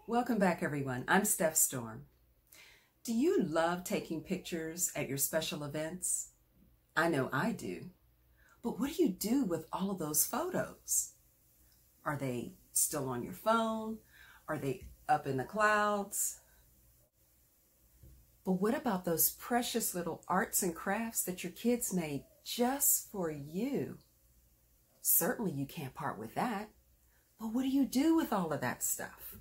Welcome back, everyone. I'm stephstorm. Do you love taking pictures at your special events? I know I do. But what do you do with all of those photos? Are they still on your phone? Are they up in the clouds? But what about those precious little arts and crafts that your kids made just for you? Certainly you can't part with that. But what do you do with all of that stuff?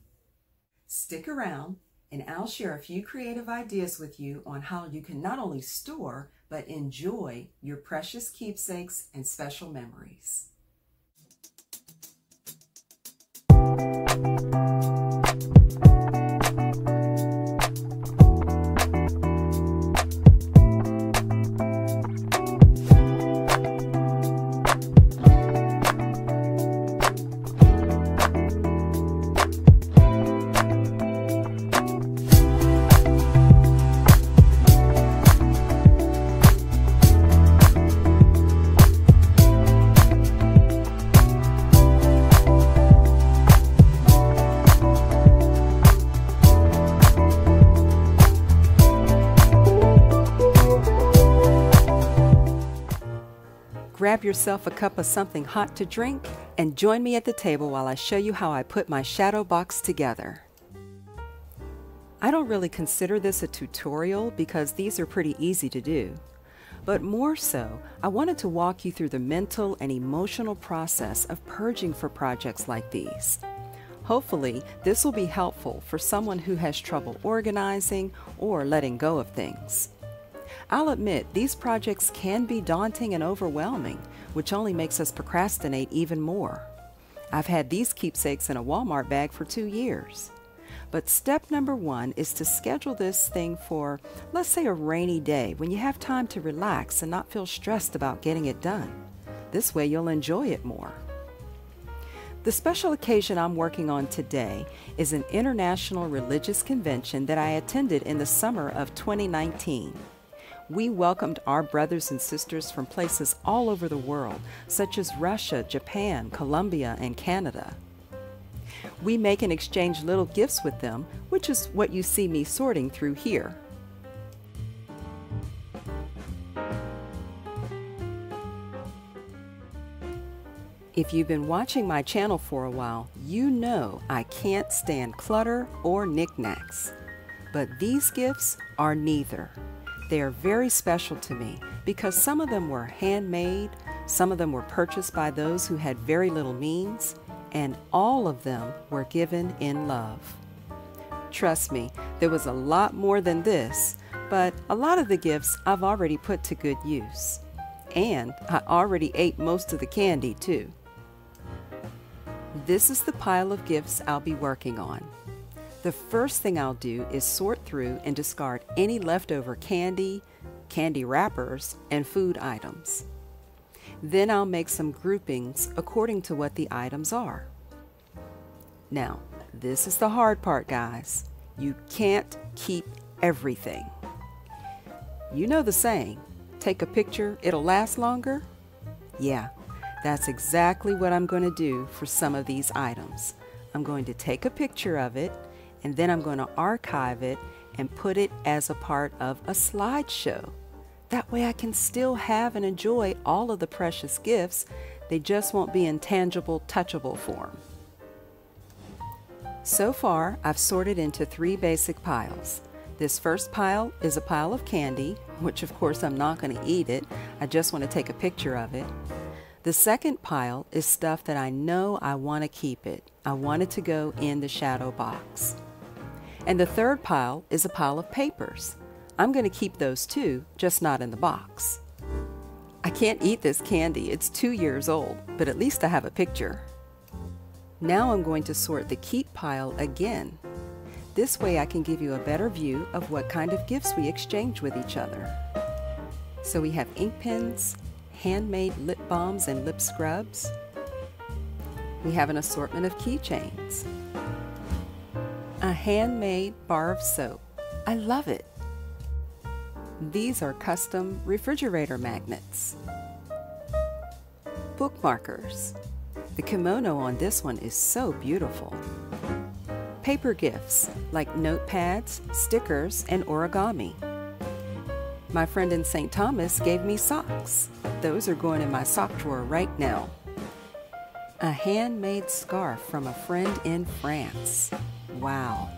Stick around and I'll share a few creative ideas with you on how you can not only store, but enjoy your precious keepsakes and special memories. Grab yourself a cup of something hot to drink and join me at the table while I show you how I put my shadow box together. I don't really consider this a tutorial because these are pretty easy to do, but more so, I wanted to walk you through the mental and emotional process of purging for projects like these. Hopefully, this will be helpful for someone who has trouble organizing or letting go of things. I'll admit, these projects can be daunting and overwhelming, which only makes us procrastinate even more. I've had these keepsakes in a Walmart bag for 2 years. But step number 1 is to schedule this thing for, let's say, a rainy day when you have time to relax and not feel stressed about getting it done. This way you'll enjoy it more. The special occasion I'm working on today is an international religious convention that I attended in the summer of 2019. We welcomed our brothers and sisters from places all over the world, such as Russia, Japan, Colombia, and Canada. We make and exchange little gifts with them, which is what you see me sorting through here. If you've been watching my channel for a while, you know I can't stand clutter or knickknacks. But these gifts are neither. They are very special to me because some of them were handmade, some of them were purchased by those who had very little means, and all of them were given in love. Trust me, there was a lot more than this, but a lot of the gifts I've already put to good use. And I already ate most of the candy too. This is the pile of gifts I'll be working on. The first thing I'll do is sort through and discard any leftover candy, candy wrappers, and food items. Then I'll make some groupings according to what the items are. Now, this is the hard part, guys. You can't keep everything. You know the saying, take a picture, it'll last longer? Yeah, that's exactly what I'm going to do for some of these items. I'm going to take a picture of it, and then I'm going to archive it and put it as a part of a slideshow. That way I can still have and enjoy all of the precious gifts. They just won't be in tangible, touchable form. So far, I've sorted into 3 basic piles. This first pile is a pile of candy, which of course I'm not going to eat it. I just want to take a picture of it. The second pile is stuff that I know I want to keep it. I want it to go in the shadow box. And the third pile is a pile of papers. I'm going to keep those too, just not in the box. I can't eat this candy, it's 2 years old, but at least I have a picture. Now I'm going to sort the keep pile again. This way I can give you a better view of what kind of gifts we exchange with each other. So we have ink pens, handmade lip balms and lip scrubs. We have an assortment of keychains. A handmade bar of soap. I love it. These are custom refrigerator magnets. Bookmarkers. The kimono on this one is so beautiful. paper gifts like notepads, stickers, and origami. My friend in St. Thomas gave me socks. Those are going in my sock drawer right now. A handmade scarf from a friend in France. Wow.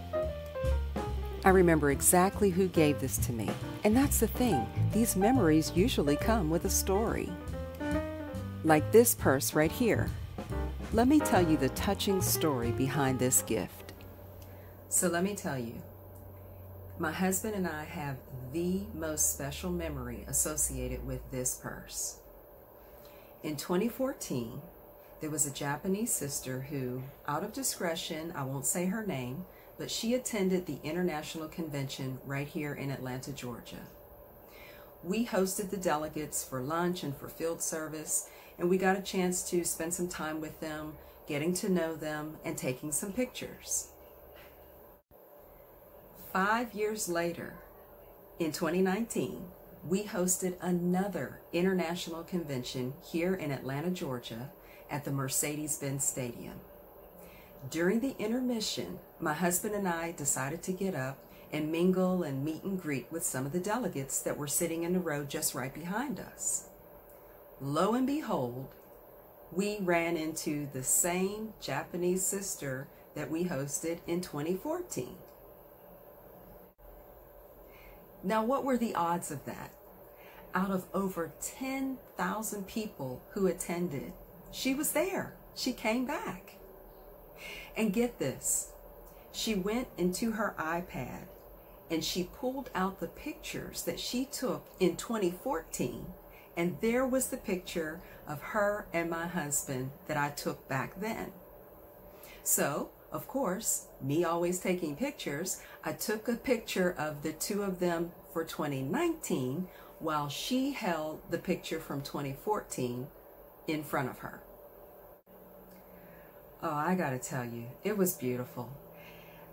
I remember exactly who gave this to me. And that's the thing, these memories usually come with a story. Like this purse right here. Let me tell you the touching story behind this gift. So let me tell you, my husband and I have the most special memory associated with this purse. In 2014, there was a Japanese sister who, out of discretion, I won't say her name, but she attended the international convention right here in Atlanta, Georgia. We hosted the delegates for lunch and for field service, and we got a chance to spend some time with them, getting to know them, and taking some pictures. 5 years later, in 2019, we hosted another international convention here in Atlanta, Georgia, at the Mercedes-Benz Stadium. During the intermission, my husband and I decided to get up and mingle and meet and greet with some of the delegates that were sitting in the row just right behind us. Lo and behold, we ran into the same Japanese sister that we hosted in 2014. Now, what were the odds of that? Out of over 10,000 people who attended, she was there. She came back. And get this, she went into her iPad and she pulled out the pictures that she took in 2014, and there was the picture of her and my husband that I took back then. So, of course, me always taking pictures, I took a picture of the two of them for 2019 while she held the picture from 2014 in front of her. Oh, I gotta tell you, it was beautiful.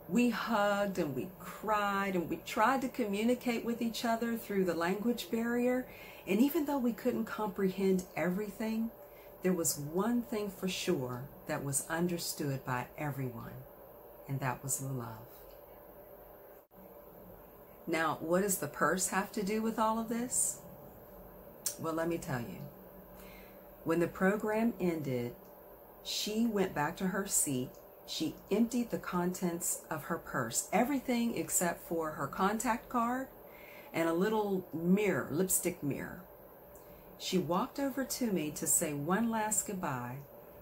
We hugged and we cried and we tried to communicate with each other through the language barrier. And even though we couldn't comprehend everything, there was one thing for sure that was understood by everyone, and that was love. Now, what does the purse have to do with all of this? Well, let me tell you. When the program ended, she went back to her seat. She emptied the contents of her purse, everything except for her contact card and a little mirror, lipstick mirror. She walked over to me to say one last goodbye,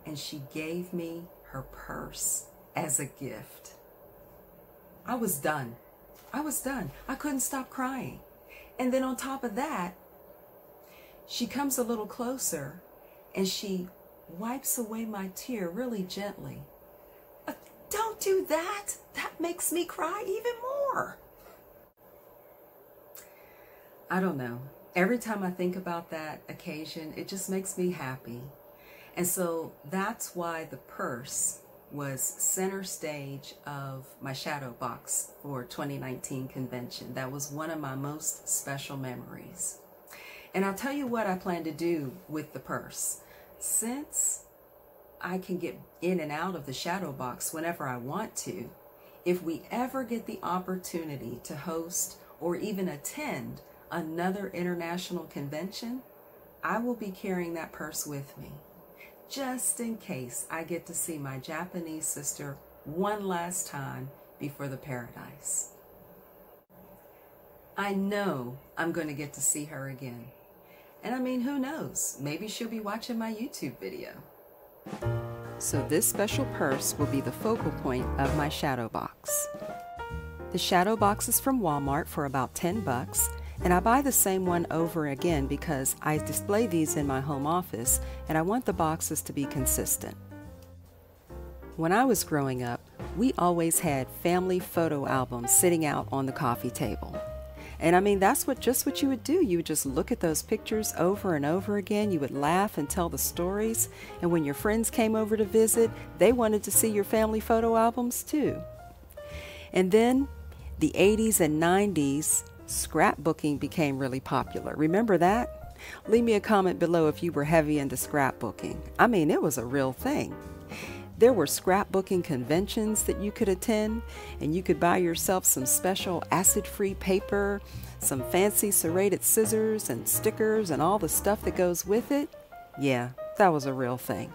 and she gave me her purse as a gift. I was done. I was done. I couldn't stop crying. And then on top of that, she comes a little closer and she wipes away my tear really gently. Don't do that. That makes me cry even more. I don't know. Every time I think about that occasion, it just makes me happy. And so that's why the purse was center stage of my Shadowbox for 2019 convention. That was one of my most special memories. And I'll tell you what I plan to do with the purse. Since I can get in and out of the Shadowbox whenever I want to, if we ever get the opportunity to host or even attend another international convention, I will be carrying that purse with me, just in case I get to see my Japanese sister one last time before the paradise. I know I'm going to get to see her again. And I mean, who knows? Maybe she'll be watching my YouTube video. So this special purse will be the focal point of my Shadowbox. The Shadowbox is from Walmart for about $10, and I buy the same one over again because I display these in my home office and I want the boxes to be consistent. When I was growing up, we always had family photo albums sitting out on the coffee table. And I mean, that's just what you would do. You would just look at those pictures over and over again. You would laugh and tell the stories. And when your friends came over to visit, they wanted to see your family photo albums too. And then the 80s and 90s, scrapbooking became really popular. Remember that? Leave me a comment below if you were heavy into scrapbooking. I mean, it was a real thing. There were scrapbooking conventions that you could attend, and you could buy yourself some special acid-free paper, some fancy serrated scissors and stickers and all the stuff that goes with it. Yeah, that was a real thing.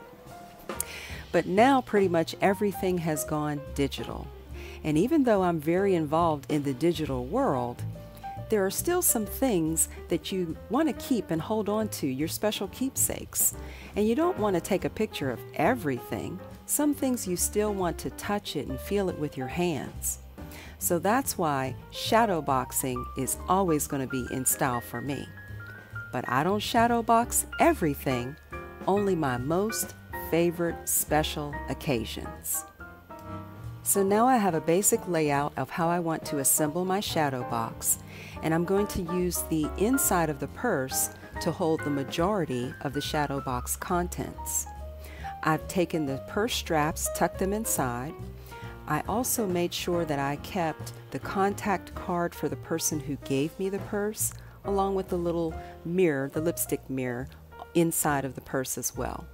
But now pretty much everything has gone digital. And even though I'm very involved in the digital world, there are still some things that you want to keep and hold on to, your special keepsakes. And you don't want to take a picture of everything. Some things you still want to touch it and feel it with your hands. So that's why shadowboxing is always going to be in style for me. But I don't shadowbox everything, only my most favorite special occasions. So now I have a basic layout of how I want to assemble my shadow box, and I'm going to use the inside of the purse to hold the majority of the shadow box contents. I've taken the purse straps, tucked them inside. I also made sure that I kept the contact card for the person who gave me the purse, along with the little mirror, the lipstick mirror, inside of the purse as well.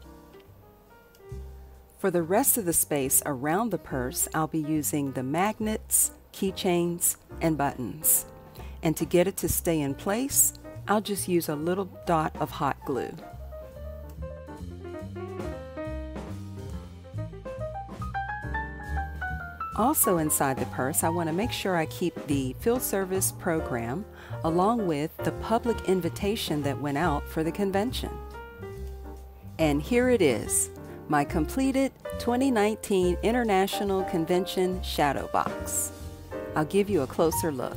For the rest of the space around the purse, I'll be using the magnets, keychains, and buttons. And to get it to stay in place, I'll just use a little dot of hot glue. Also inside the purse, I want to make sure I keep the field service program along with the public invitation that went out for the convention. And here it is, my completed 2019 International Convention Shadow Box. I'll give you a closer look.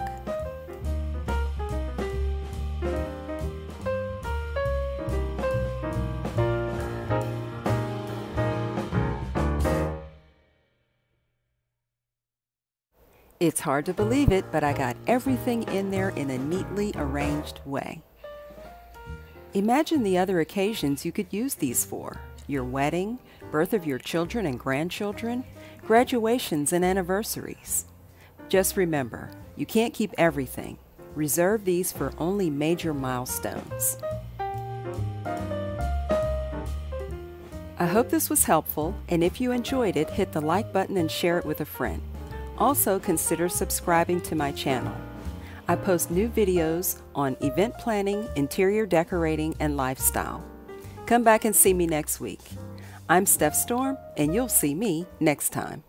It's hard to believe it, but I got everything in there in a neatly arranged way. Imagine the other occasions you could use these for: your wedding, birth of your children and grandchildren, graduations and anniversaries. Just remember, you can't keep everything. Reserve these for only major milestones. I hope this was helpful, and if you enjoyed it, hit the like button and share it with a friend. Also, consider subscribing to my channel. I post new videos on event planning, interior decorating, and lifestyle. Come back and see me next week. I'm Steph Storm, and you'll see me next time.